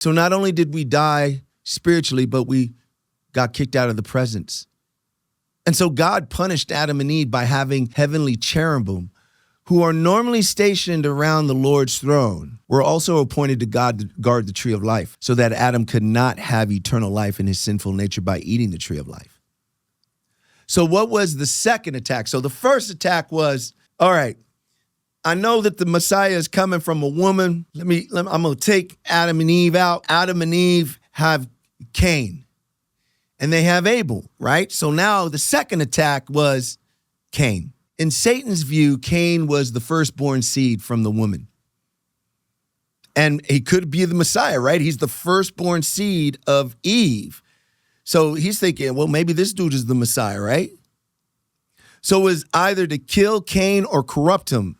So not only did we die spiritually, but we got kicked out of the presence. And so God punished Adam and Eve by having heavenly cherubim, who are normally stationed around the Lord's throne, were also appointed to guard the tree of life, so that Adam could not have eternal life in his sinful nature by eating the tree of life. So what was the second attack? So the first attack was, all right, I know that the Messiah is coming from a woman. I'm going to take Adam and Eve out. Adam and Eve have Cain, and they have Abel, right? So now the second attack was Cain. In Satan's view, Cain was the firstborn seed from the woman. And he could be the Messiah, right? He's the firstborn seed of Eve. So he's thinking, well, maybe this dude is the Messiah, right? So it was either to kill Cain or corrupt him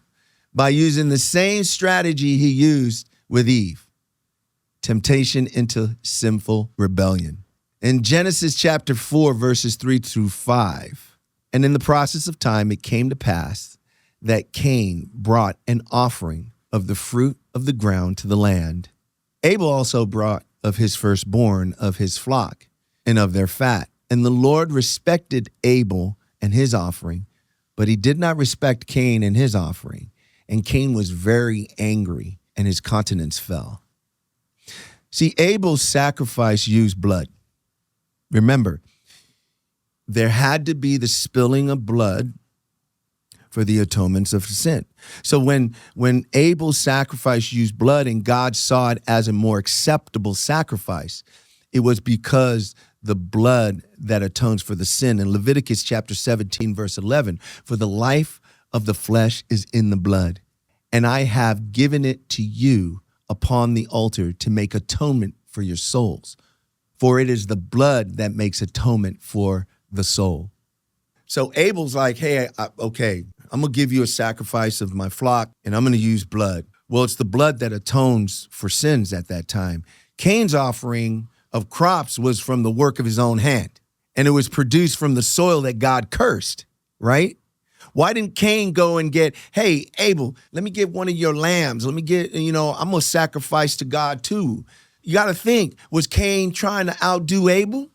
by using the same strategy he used with Eve. Temptation into sinful rebellion. In Genesis chapter 4, verses 3-5, and in the process of time, it came to pass that Cain brought an offering of the fruit of the ground to the land. Abel also brought of his firstborn of his flock and of their fat. And the Lord respected Abel and his offering, but he did not respect Cain and his offering. And Cain was very angry, and his countenance fell. See, Abel's sacrifice used blood. Remember, there had to be the spilling of blood for the atonements of sin. So when Abel's sacrifice used blood and God saw it as a more acceptable sacrifice, it was because the blood that atones for the sin. In Leviticus chapter 17, verse 11, for the life of the flesh is in the blood, and I have given it to you upon the altar to make atonement for your souls. For it is the blood that makes atonement for the soul. So Abel's like, hey, okay, I'm going to give you a sacrifice of my flock, and I'm going to use blood. Well, it's the blood that atones for sins at that time. Cain's offering of crops was from the work of his own hand, and it was produced from the soil that God cursed, right? Why didn't Cain go and get, hey, Abel, let me get one of your lambs. Let me get, I'm going to sacrifice to God too. You got to think, was Cain trying to outdo Abel?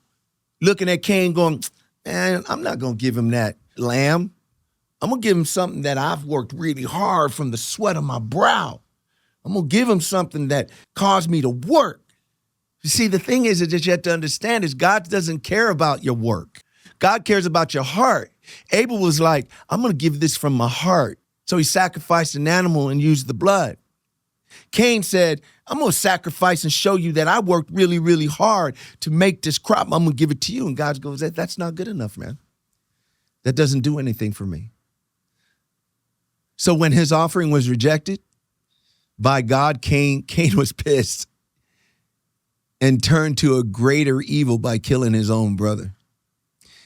Looking at Cain going, man, I'm not going to give him that lamb. I'm going to give him something that I've worked really hard from the sweat of my brow. I'm going to give him something that caused me to work. You see, the thing is that you have to understand is God doesn't care about your work. God cares about your heart. Abel was like, I'm going to give this from my heart. So he sacrificed an animal and used the blood. Cain said, I'm going to sacrifice and show you that I worked really, really hard to make this crop. I'm going to give it to you. And God goes, that's not good enough, man. That doesn't do anything for me. So when his offering was rejected by God, Cain was pissed and turned to a greater evil by killing his own brother.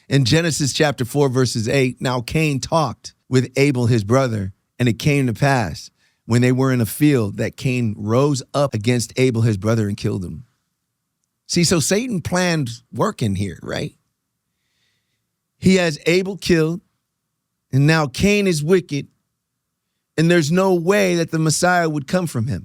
In Genesis chapter 4, verses 8, now Cain talked with Abel, his brother, and it came to pass when they were in a field that Cain rose up against Abel, his brother, and killed him. See, so Satan planned working here, right? He has Abel killed, and now Cain is wicked, and there's no way that the Messiah would come from him.